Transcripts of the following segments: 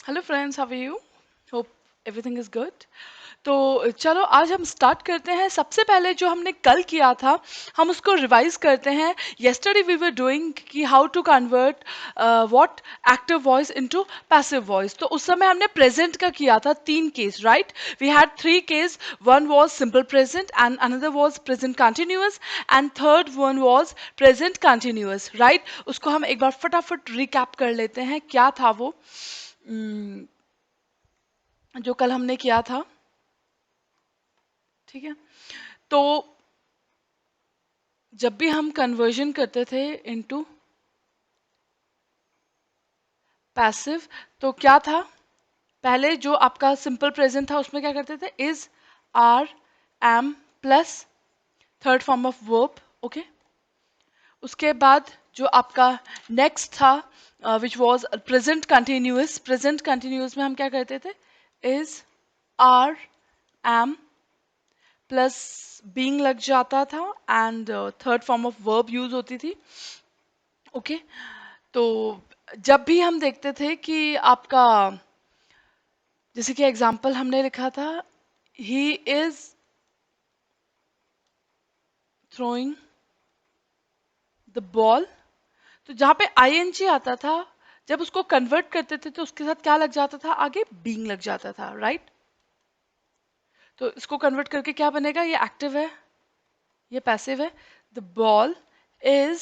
Hello friends, how are you? Hope everything is good. तो चलो आज हम स्टार्ट करते हैं। सबसे पहले जो हमने कल किया था हम उसको रिवाइज करते हैं। yesterday वी वर डूइंग कि how to convert what active voice into passive voice. तो उस समय हमने प्रेजेंट का किया था 3 case, right? We had 3 case. One was simple present and another was present continuous and third one was present continuous, right? उसको हम एक बार फटाफट रिकैप कर लेते हैं। क्या था वो जो कल हमने किया था? ठीक है। तो जब भी हम कन्वर्जन करते थे इनटू पैसिव, तो क्या था? पहले जो आपका सिंपल प्रेजेंट था उसमें क्या करते थे? Is, are, am plus third form of verb. Okay. उसके बाद जो आपका नेक्स्ट था which was present continuous. Present continuous में हम क्या करते थे? Is, are, am plus being लग जाता था and third form of verb use होती थी। ओके। तो जब भी हम देखते थे कि आपका, जैसे कि एग्जाम्पल हमने लिखा था, he is throwing the ball, तो जहां पे आईएनजी आता था, जब उसको कन्वर्ट करते थे तो उसके साथ क्या लग जाता था? आगे बीइंग लग जाता था, राइट? तो इसको कन्वर्ट करके क्या बनेगा? ये एक्टिव है, ये पैसिव है। The ball is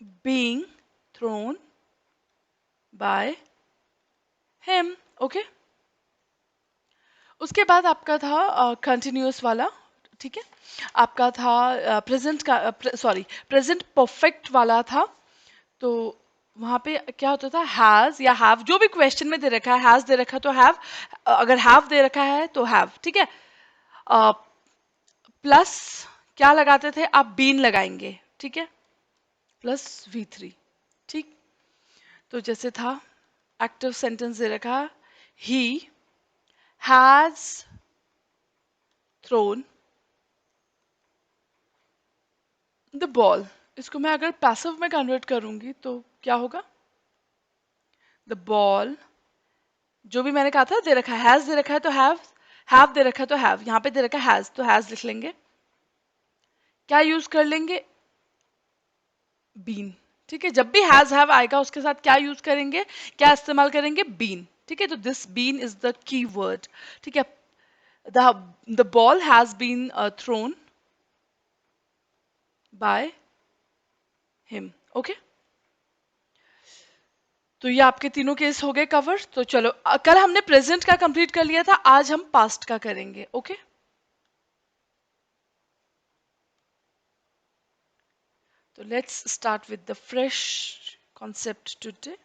being thrown by him. Okay. उसके बाद आपका था कंटिन्यूअस वाला। ठीक है। आपका था प्रेजेंट का, सॉरी, प्रेजेंट परफेक्ट वाला था। तो वहां पे क्या होता था? हैज या हैव, जो भी क्वेश्चन में दे रखा है, हैज दे रखा है तो हैव, अगर हैव दे रखा है तो हैव। ठीक है। प्लस क्या लगाते थे? आप बीन लगाएंगे। ठीक है। Plus V3। ठीक। तो जैसे था एक्टिव सेंटेंस दे रखा, he has thrown the ball. इसको मैं अगर पैसिव में कन्वर्ट करूंगी तो क्या होगा? द बॉल, जो भी मैंने कहा था दे रखा है, हैज दे रखा है तो हैव दे रखा है तो हैव, यहाँ पे दे रखा है हैज तो हैज लिख लेंगे। क्या यूज कर लेंगे? बीन। ठीक है। जब भी हैज हैव आएगा उसके साथ क्या यूज करेंगे, क्या इस्तेमाल करेंगे? बीन। ठीक है। तो this been is the key word. ठीक है। The ball has been thrown by him. Okay. तो ये आपके तीनों केस हो गए कवर। तो चलो कल हमने प्रेजेंट का कंप्लीट कर लिया था, आज हम पास्ट का करेंगे। ओके। तो let's start with the fresh concept today.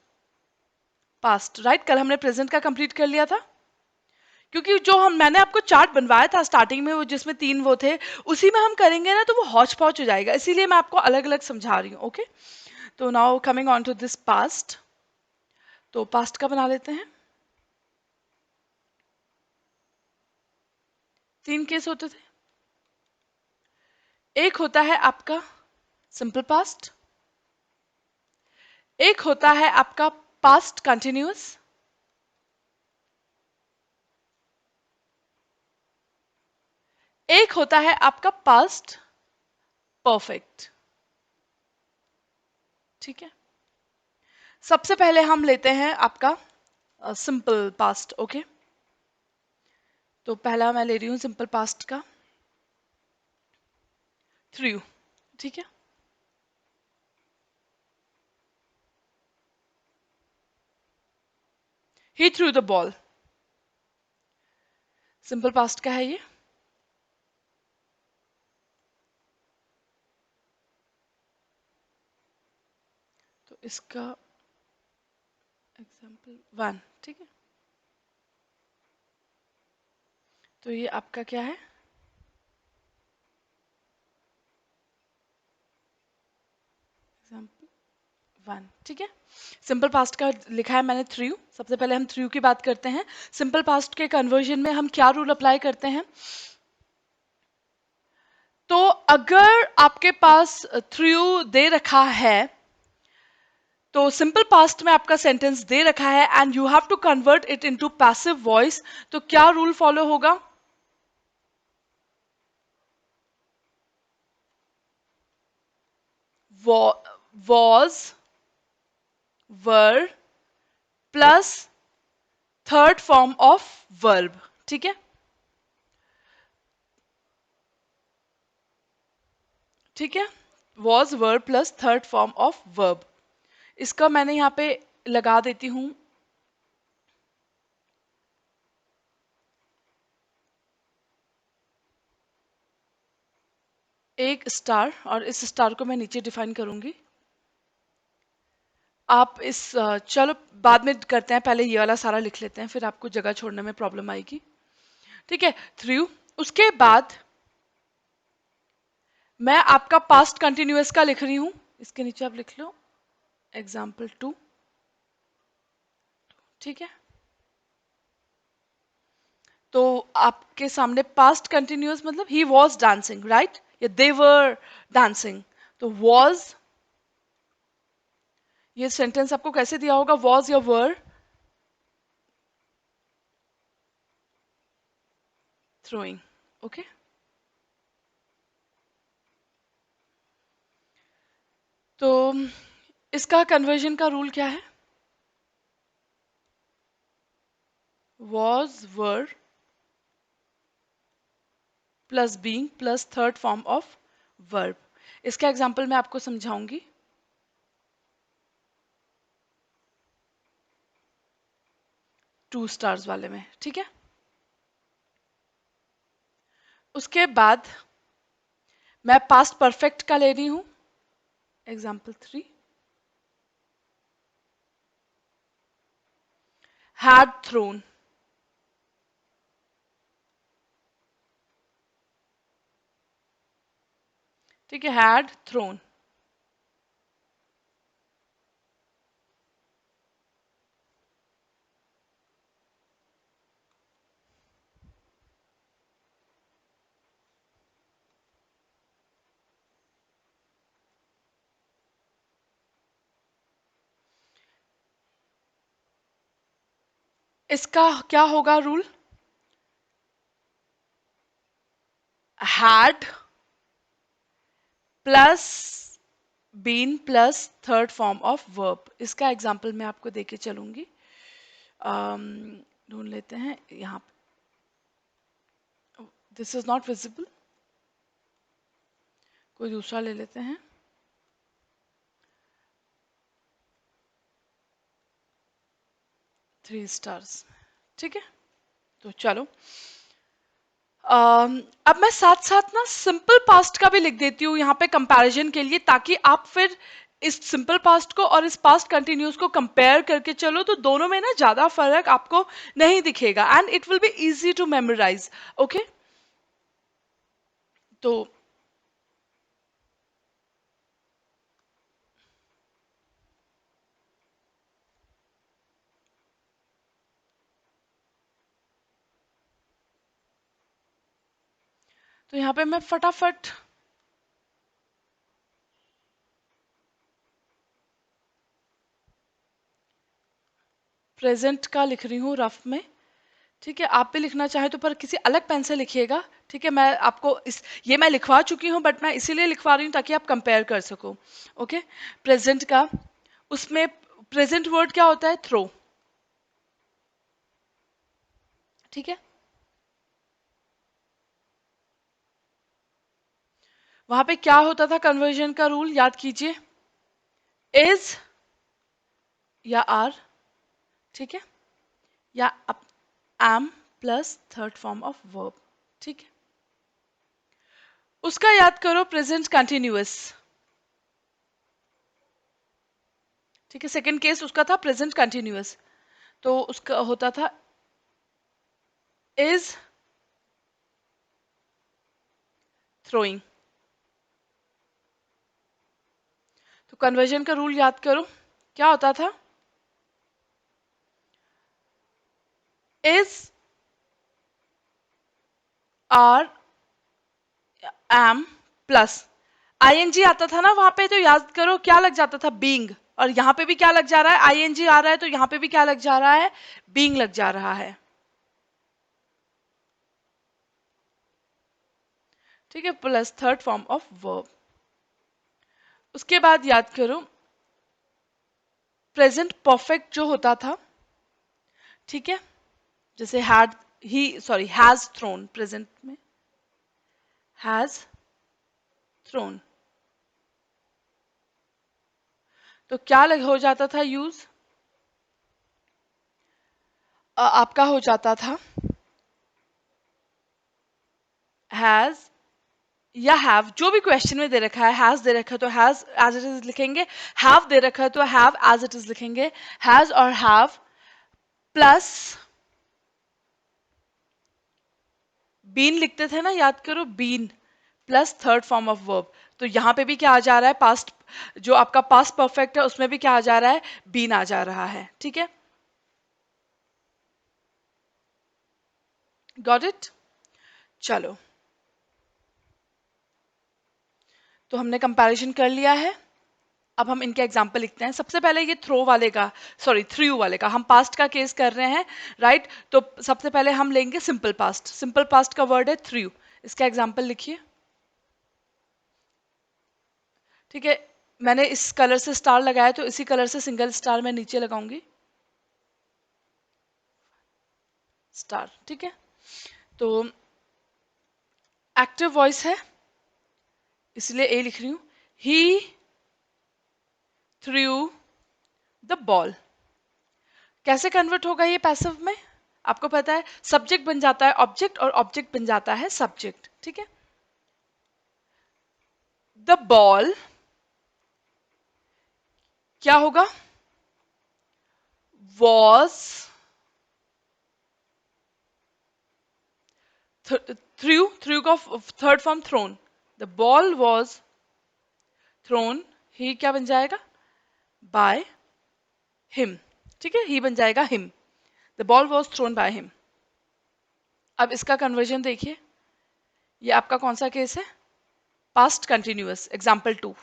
Past, right? कल हमने प्रेजेंट का कंप्लीट कर लिया था, क्योंकि जो हम, मैंने आपको चार्ट बनवाया था स्टार्टिंग में, वो जिसमें 3 वो थे, उसी में हम करेंगे ना तो वो हौच पौच हो जाएगा, इसीलिए मैं आपको अलग अलग समझा रही हूँ। ओके। तो now coming on to this past. तो पास्ट का बना लेते हैं। 3 केस होते थे। एक होता है आपका सिंपल पास्ट, एक होता है आपका पास्ट कंटिन्यूअस, एक होता है आपका पास्ट परफेक्ट। ठीक है। सबसे पहले हम लेते हैं आपका सिंपल पास्ट। ओके। तो पहला मैं ले रही हूं सिंपल पास्ट का, थ्रू। ठीक है। He threw the ball, simple past का है ये। तो इसका एग्जाम्पल 1। ठीक है। तो ये आपका क्या है? एग्जाम्पल 1। ठीक है। सिंपल पास्ट का लिखा है मैंने थ्रू। सबसे पहले हम थ्रू की बात करते हैं। सिंपल पास्ट के कन्वर्जन में हम क्या रूल अप्लाई करते हैं? तो अगर आपके पास थ्रू दे रखा है तो सिंपल पास्ट में आपका सेंटेंस दे रखा है and you have to convert it into passive voice, तो क्या रूल फॉलो होगा? Was, were plus third form of verb, ठीक है? ठीक है, was verb plus third form of verb. इसका मैंने यहाँ पे लगा देती हूं एक स्टार, और इस स्टार को मैं नीचे डिफाइन करूंगी। आप इस चलो बाद में करते हैं, पहले ये वाला सारा लिख लेते हैं, फिर आपको जगह छोड़ने में प्रॉब्लम आएगी। ठीक है, थ्रू। उसके बाद मैं आपका पास्ट कंटिन्यूअस का लिख रही हूं, इसके नीचे आप लिख लो एग्जाम्पल 2। ठीक है, तो आपके सामने पास्ट कंटिन्यूअस मतलब ही वॉज डांसिंग, राइट, या दे वर डांसिंग। तो वॉज, ये सेंटेंस आपको कैसे दिया होगा, वॉज या वर थ्रोइंग। ओके, तो इसका कन्वर्जन का रूल क्या है? Was were plus being plus third form of verb. इसका एग्जाम्पल मैं आपको समझाऊंगी। 2 स्टार्स वाले में, ठीक है। उसके बाद मैं पास्ट परफेक्ट का ले रही हूं, एग्जाम्पल 3। हैड थ्रोन, ठीक है, हैड थ्रोन। इसका क्या होगा rule? Had plus been plus third form of verb. इसका एग्जाम्पल मैं आपको देके चलूंगी। ढूंढ लेते हैं यहाँ पे, दिस इज नॉट विजिबल, कोई दूसरा ले लेते हैं। 3 स्टार्स, ठीक है। तो चलो, अब मैं साथ साथ ना सिंपल पास्ट का भी लिख देती हूँ यहाँ पे कंपैरिजन के लिए, ताकि आप फिर इस सिंपल पास्ट को और इस पास्ट कंटिन्यूस को कंपेयर करके चलो, तो दोनों में ना ज्यादा फर्क आपको नहीं दिखेगा and it will be easy to memorise. Okay, तो यहाँ पे मैं फटाफट प्रेजेंट का लिख रही हूँ रफ में। ठीक है, आप भी लिखना चाहे तो पर किसी अलग पेन से लिखिएगा। ठीक है, मैं आपको इस ये मैं लिखवा चुकी हूँ, बट मैं इसीलिए लिखवा रही हूँ ताकि आप कंपेयर कर सको। ओके, प्रेजेंट का, उसमें प्रेजेंट वर्ड क्या होता है? थ्रो। ठीक है, वहां पे क्या होता था कन्वर्जन का रूल, याद कीजिए, इज या आर, ठीक है, या am plus third form of verb. ठीक है, उसका याद करो प्रेजेंट कंटिन्यूअस। ठीक है, सेकंड केस उसका था प्रेजेंट कंटिन्यूअस, तो उसका होता था इज थ्रोइंग। तो कन्वर्जन का रूल याद करो, क्या होता था? Is are am plus ING आता था ना वहां पे, तो याद करो क्या लग जाता था? बीइंग, और यहाँ पे भी क्या लग जा रहा है, आईएनजी आ रहा है, तो यहाँ पे भी क्या लग जा रहा है, बीइंग लग जा रहा है। ठीक है, plus third form of verb. उसके बाद याद करो प्रेजेंट परफेक्ट जो होता था, ठीक है, जैसे हैड ही सॉरी हैज थ्रोन, प्रेजेंट में हैज थ्रोन, तो क्या हो जाता था यूज, आपका हो जाता था हैज या हैव, जो भी क्वेश्चन में दे रखा है, हैज दे रखा है तो हैज एज इट इज लिखेंगे, हैव दे रखा है तो हैव एज इट इज लिखेंगे, हैज और हैव प्लस बीन लिखते थे ना, याद करो been plus third form of verb. तो यहां पे भी क्या आ जा रहा है, पास्ट, जो आपका पास्ट परफेक्ट है उसमें भी क्या आ जा रहा है, बीन आ जा रहा है। ठीक है, गॉट इट। चलो, तो हमने कंपैरिजन कर लिया है, अब हम इनके एग्जाम्पल लिखते हैं। सबसे पहले ये थ्रो वाले का, सॉरी थ्रू वाले का, हम पास्ट का केस कर रहे हैं, राइट। तो सबसे पहले हम लेंगे सिंपल पास्ट, सिंपल पास्ट का वर्ड है थ्रू, इसका एग्जाम्पल लिखिए। ठीक है, मैंने इस कलर से स्टार लगाया तो इसी कलर से सिंगल स्टार मैं नीचे लगाऊंगी, स्टार। ठीक है, तो एक्टिव वॉइस है इसलिए ए लिख रही हूं, ही थ्रू द बॉल। कैसे कन्वर्ट होगा ये पैसिव में, आपको पता है, सब्जेक्ट बन जाता है ऑब्जेक्ट और ऑब्जेक्ट बन जाता है सब्जेक्ट। ठीक है, द बॉल क्या होगा, वॉज थ्रू, थ्रू का third form thrown, the ball was thrown, he क्या बन जाएगा, बाय हिम। ठीक है, ही बन जाएगा him, the ball was throne by him. अब इसका कन्वर्जन देखिए, ये आपका कौन सा केस है, past continuous, example 2।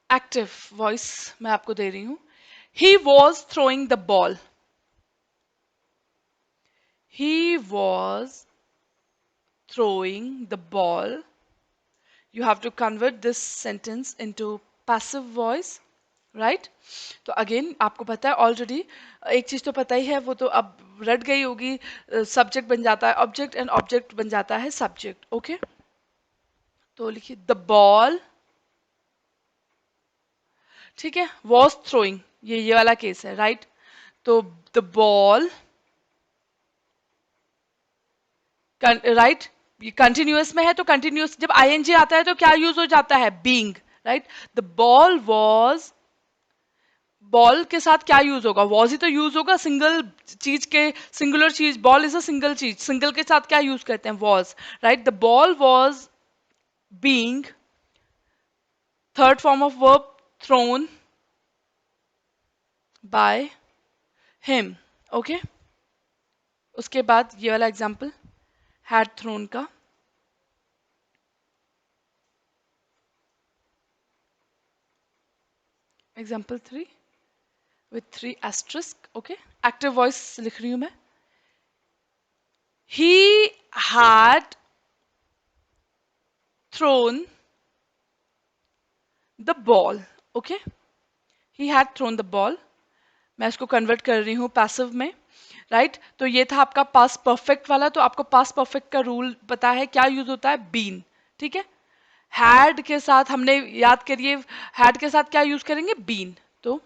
Active voice मैं आपको दे रही हूं, he was throwing the ball, he was throwing the ball. You have to convert this sentence into passive voice, right? तो अगेन आपको पता है ऑलरेडी, एक चीज तो पता ही है, वो तो अब रट गई होगी, सब्जेक्ट बन जाता है ऑब्जेक्ट एंड ऑब्जेक्ट बन जाता है सब्जेक्ट। ओके, तो लिखिए द बॉल, ठीक है, वॉज थ्रोइंग, ये वाला केस है, राइट। तो द बॉल, राइट, ये कंटिन्यूअस में है तो कंटिन्यूअस, जब आईएनजी आता है तो क्या यूज हो जाता है, being, right. The ball was, ball के साथ क्या यूज होगा, वॉज ही तो यूज होगा, सिंगल चीज के, सिंगुलर चीज, बॉल इज अ सिंगल चीज, सिंगल के साथ क्या यूज करते हैं, was, right. The ball was being, third form of verb thrown by him. Okay, उसके बाद ये वाला एग्जांपल हैड थ्रोन का, example 3 with 3 asterisk। Okay, active voice लिख रही हूं मैं, he had thrown the ball। Okay, he had thrown the ball, मैं इसको कन्वर्ट कर रही हूँ पैसिव में, राइट। तो ये था आपका पास्ट परफेक्ट वाला, तो आपको पास्ट परफेक्ट का रूल पता है, क्या यूज होता है, बीन। ठीक है, हैड के साथ हमने याद करिए, हैड के साथ क्या यूज करेंगे, बीन। तो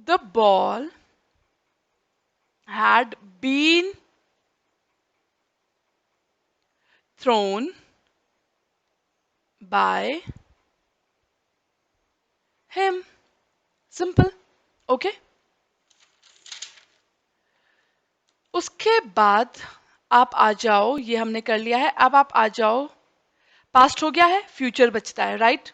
the ball had been thrown by him। Simple. Okay, उसके बाद आप आ जाओ, ये हमने कर लिया है, अब आप आ जाओ, पास्ट हो गया है, फ्यूचर बचता है, राइट।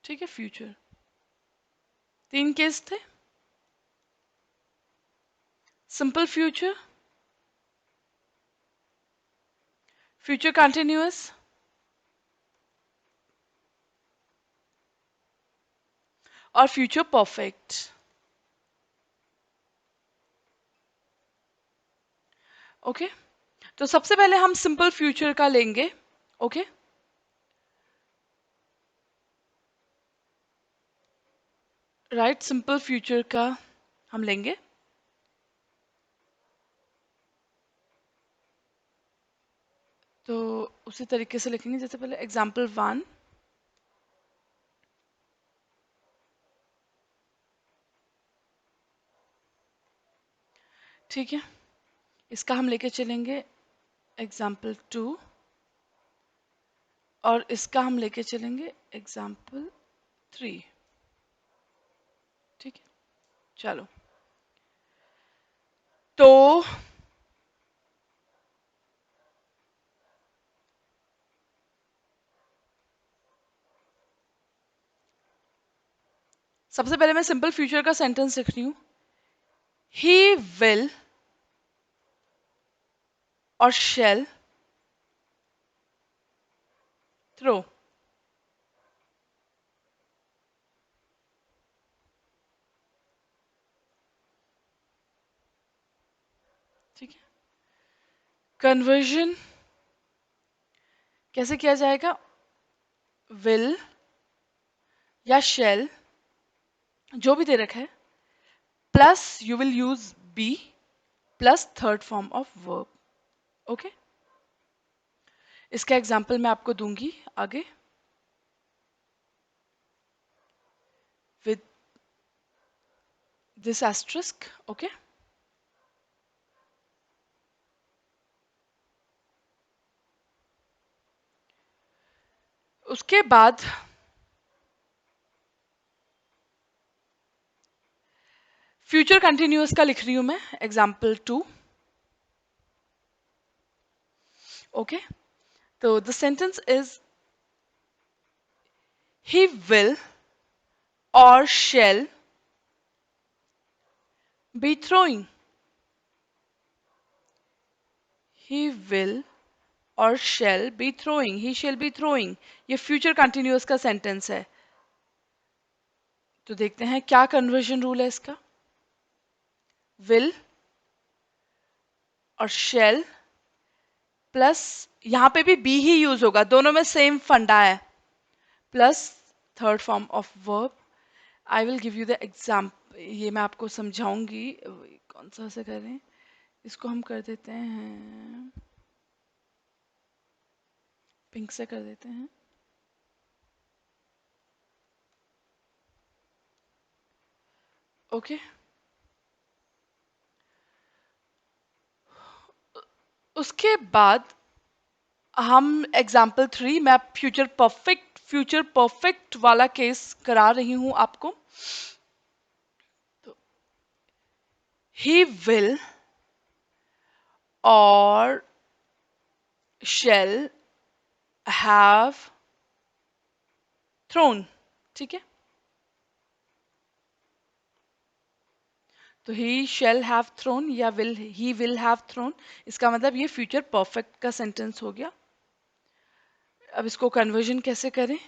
ठीक है, फ्यूचर। 3 केस थे, सिंपल फ्यूचर, फ्यूचर कंटिन्यूअस और फ्यूचर परफेक्ट। ओके, तो सबसे पहले हम सिंपल फ्यूचर का लेंगे। ओके, राइट, सिंपल फ्यूचर का हम लेंगे। तो उसी तरीके से लिखेंगे जैसे पहले एग्जाम्पल 1। ठीक है, इसका हम लेके चलेंगे एग्जाम्पल 2 और इसका हम लेके चलेंगे एग्जाम्पल 3। ठीक है, चलो। तो सबसे पहले मैं सिंपल फ्यूचर का सेंटेंस लिख रही हूं, ही विल और शेल थ्रो। ठीक है, कन्वर्जन कैसे किया जाएगा, विल या शेल जो भी दे रखा है plus you will use be plus third form of verb. Okay, इसका एग्जाम्पल मैं आपको दूंगी आगे विद दिस एस्ट्रिस्क। ओके, उसके बाद फ्यूचर कंटिन्यूअस का लिख रही हूं मैं एग्जाम्पल 2। ओके, तो the sentence is he will और shall be throwing. He will और shall be throwing, he shall be throwing, ये फ्यूचर कंटिन्यूअस का सेंटेंस है। तो देखते हैं क्या कन्वर्जन रूल है इसका, विल और शेल प्लस यहां पे भी बी ही यूज होगा, दोनों में सेम फंडा है, plus third form of verb. I will give you the example, ये मैं आपको समझाऊंगी कौन सा से करें। इसको हम कर देते हैं पिंक से कर देते हैं। ओके, उसके बाद हम एग्जाम्पल 3 मैं फ्यूचर परफेक्ट वाला केस करा रही हूं आपको। तो ही विल और शेल हैव थ्रोन। ठीक है, तो ही शेल हैव थ्रोन या ही विल हैव थ्रोन, इसका मतलब ये फ्यूचर परफेक्ट का सेंटेंस हो गया। अब इसको कन्वर्जन कैसे करें,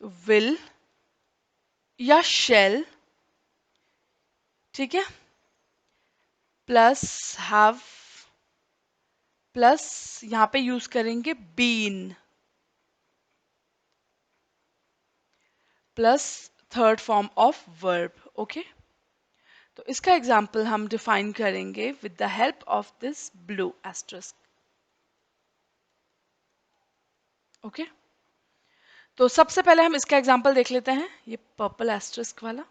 तो विल या शेल, ठीक है, प्लस हैव प्लस यहां पे यूज करेंगे been plus third form of verb. Okay, तो इसका एग्जाम्पल हम डिफाइन करेंगे with the help of this blue asterisk. Okay, तो सबसे पहले हम इसका एग्जाम्पल देख लेते हैं, ये पर्पल एस्ट्रिस्क वाला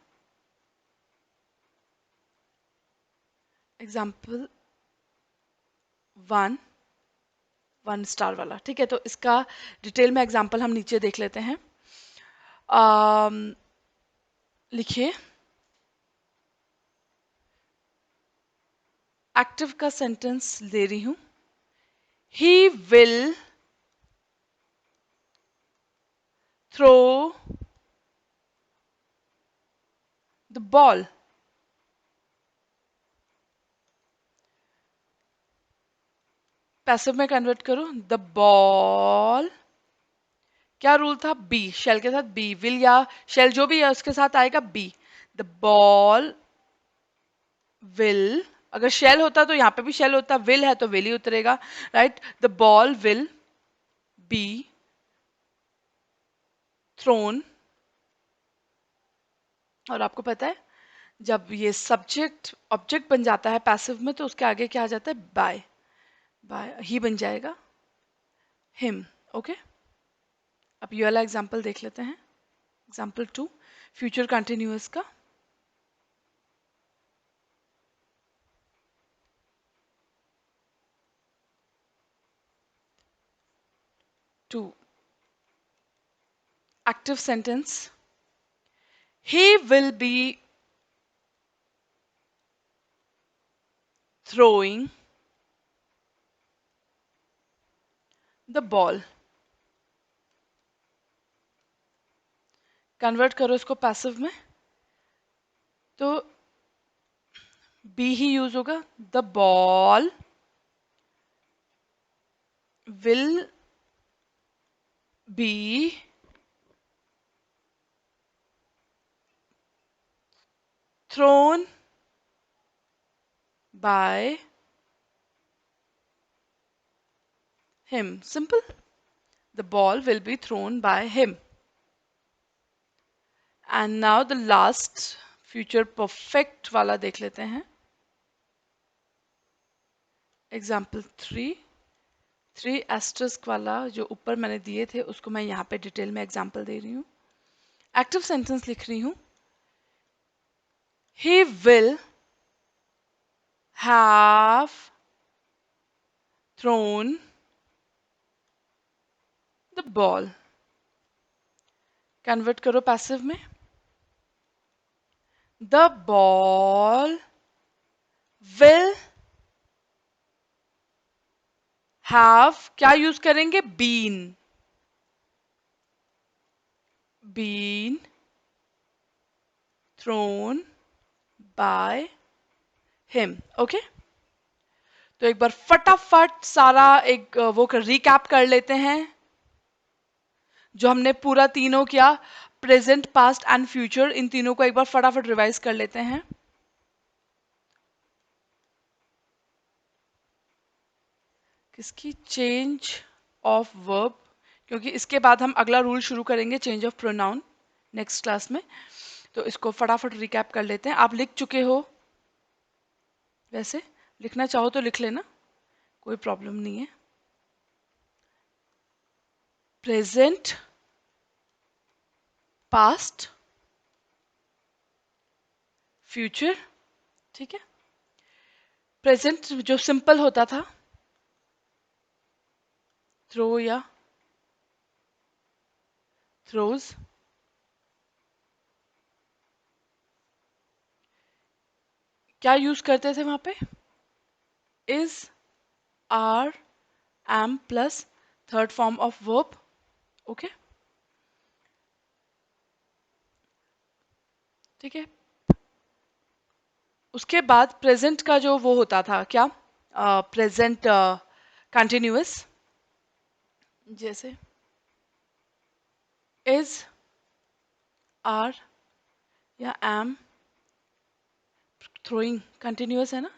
एग्जाम्पल 1 स्टार वाला। ठीक है, तो इसका डिटेल में एग्जाम्पल हम नीचे देख लेते हैं। लिखिए, एक्टिव का सेंटेंस ले रही हूं, he will throw the ball. Passive में कन्वर्ट करो, द बॉल। क्या रूल था? बी, शेल के साथ बी, विल या शेल जो भी है उसके साथ आएगा बी। द बॉल विल, अगर शेल होता तो यहाँ पे भी शेल होता, विल है तो विल ही उतरेगा, right. The ball will be thrown. और आपको पता है जब ये सब्जेक्ट ऑब्जेक्ट बन जाता है पैसिव में तो उसके आगे क्या आ जाता है? बाय। बाय ही बन जाएगा हिम। ओके, अब ये वाला एग्जाम्पल देख लेते हैं। एग्जाम्पल 2, फ्यूचर कंटिन्यूअस का। 2 active sentence, he will be throwing the ball। Convert करो इसको पैसिव में तो बी ही यूज होगा। The ball will be thrown by him. Simple, the ball will be thrown by him. And now the last future perfect वाला देख लेते हैं। Example 3 asterisk वाला जो ऊपर मैंने दिए थे उसको मैं यहाँ पे डिटेल में एग्जाम्पल दे रही हूँ। एक्टिव सेंटेंस लिख रही हूँ, he will have thrown the ball। Convert करो पैसिव में, the ball will have, क्या यूज करेंगे? been thrown by him। Okay, तो एक बार फटाफट सारा एक वो रिकैप कर लेते हैं जो हमने पूरा तीनों किया, प्रेजेंट पास्ट एंड फ्यूचर, इन तीनों को एक बार फटाफट रिवाइज कर लेते हैं। किसकी? चेंज ऑफ वर्ब, क्योंकि इसके बाद हम अगला रूल शुरू करेंगे change of pronoun next class में। तो इसको फटाफट रिकैप कर लेते हैं। आप लिख चुके हो, वैसे लिखना चाहो तो लिख लेना, कोई प्रॉब्लम नहीं है। प्रेजेंट, पास्ट, फ्यूचर, ठीक है। प्रेजेंट जो सिंपल होता था, थ्रो या थ्रोज, क्या यूज करते थे वहां पे? Is, are, am plus third form of verb. Okay, ठीक है। उसके बाद प्रेजेंट का जो वो होता था क्या? प्रेजेंट कंटिन्यूअस, जैसे इज, आर या एम, थ्रोइंग कंटिन्यूअस है ना।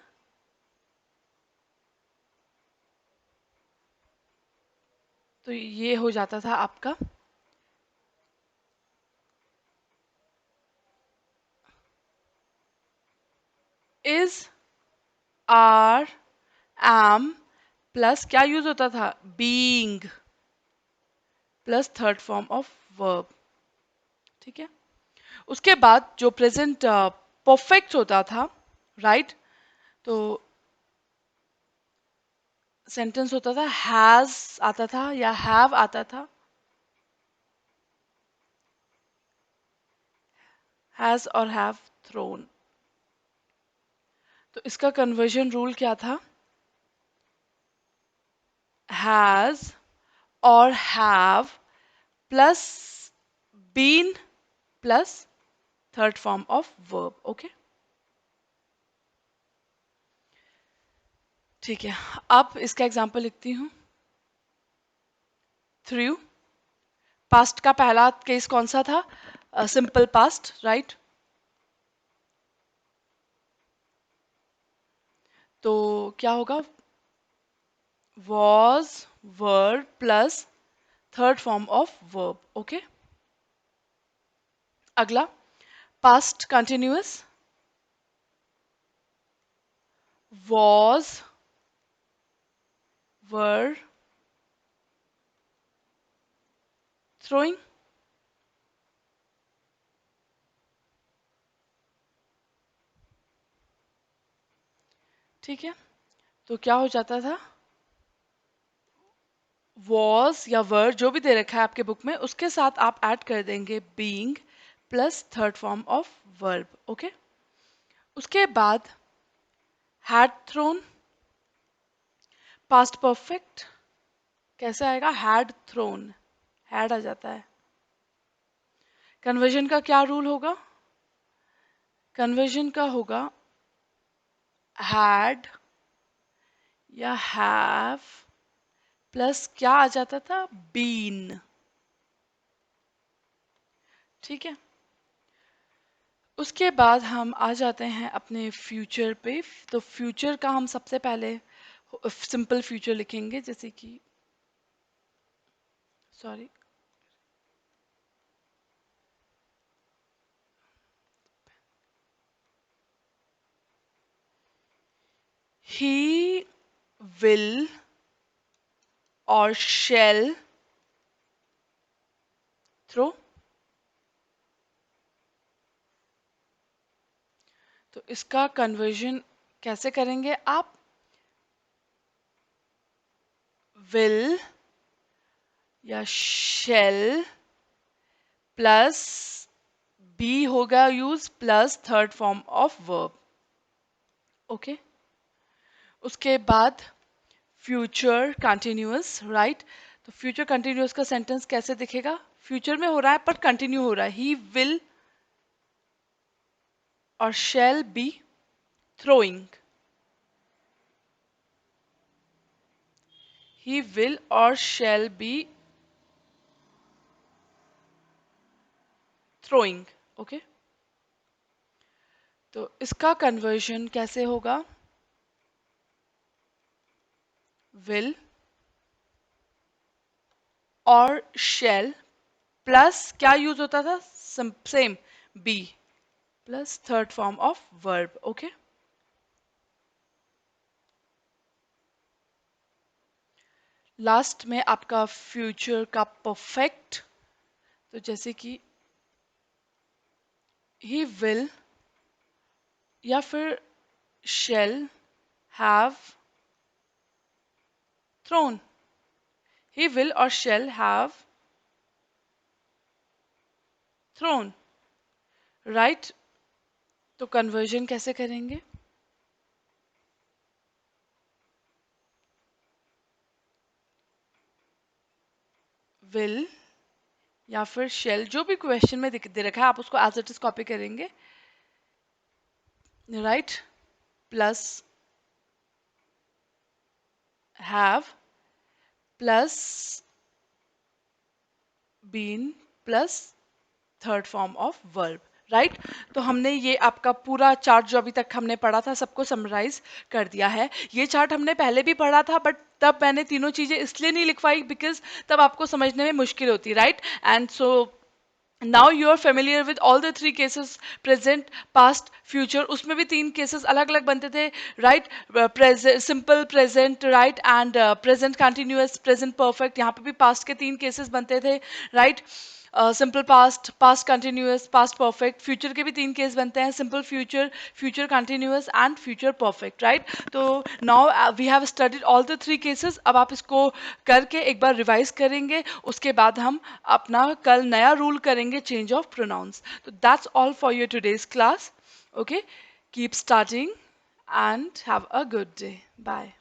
तो ये हो जाता था आपका इज, आर, एम प्लस क्या यूज होता था? Being plus third form of verb, ठीक है। उसके बाद जो प्रेजेंट परफेक्ट होता था, राइट, तो सेंटेंस होता था हैज आता था या हैव आता था, हैज और हैव थ्रोन। तो इसका कन्वर्जन रूल क्या था? हैज और have plus been plus third form of verb. Okay, ठीक है. अब इसका एग्जाम्पल लिखती हूँ. थ्रू. पास्ट का पहला केस कौन सा था? Simple past, right? तो क्या होगा? was, were plus third form of verb. Okay, अगला past continuous. was, were, throwing. ठीक है, तो क्या हो जाता था? was या were जो भी दे रखा है आपके बुक में, उसके साथ आप ऐड कर देंगे being plus third form of verb. Okay, उसके बाद had thrown. पास्ट परफेक्ट कैसे आएगा? had thrown. had आ जाता है. कन्वर्जन का क्या रूल होगा? कन्वर्जन का होगा had या have प्लस क्या आ जाता था? been. ठीक है, उसके बाद हम आ जाते हैं अपने फ्यूचर पे. तो फ्यूचर का हम सबसे पहले सिंपल फ्यूचर लिखेंगे, जैसे कि सॉरी, he will और shall throw. तो इसका कन्वर्जन कैसे करेंगे आप? will या shall प्लस बी होगा use plus third form of verb. Okay, उसके बाद फ्यूचर कंटिन्यूअस, राइट? तो फ्यूचर कंटिन्यूअस का सेंटेंस कैसे दिखेगा? फ्यूचर में हो रहा है पर कंटिन्यू हो रहा है. ही विल और shall be throwing. He will or shall be throwing. Okay, तो इसका कन्वर्जन कैसे होगा? will और shall प्लस क्या यूज होता था? Same, be plus third form of verb. Okay, last में आपका फ्यूचर का परफेक्ट. तो जैसे कि he will या फिर shall have thrown. he will और shall have thrown, राइट? तो कन्वर्जन कैसे करेंगे? will या फिर shall जो भी क्वेश्चन में दे रखा है आप उसको एज इट इज कॉपी करेंगे, right? Plus have plus been plus third form of verb, right? तो हमने ये आपका पूरा चार्ट जो अभी तक हमने पढ़ा था सबको समराइज कर दिया है. ये चार्ट हमने पहले भी पढ़ा था बट तब मैंने तीनों चीजें इसलिए नहीं लिखवाई बिकॉज तब आपको समझने में मुश्किल होती, right? And so now you are familiar with all the three cases, present, past, future. उसमें भी तीन cases अलग अलग बनते थे, right? Present, simple present, right? And present continuous, present perfect. यहाँ पे भी past के तीन cases बनते थे, right? Simple past, past continuous, past perfect. Future के भी तीन केस बनते हैं, simple future, future continuous and future perfect, right? तो now we have studied all the three cases. अब आप इसको करके एक बार रिवाइज करेंगे, उसके बाद हम अपना कल नया रूल करेंगे चेंज ऑफ प्रोनाउंस. तो that's all for your today's class. Okay, keep starting and have a good day. Bye.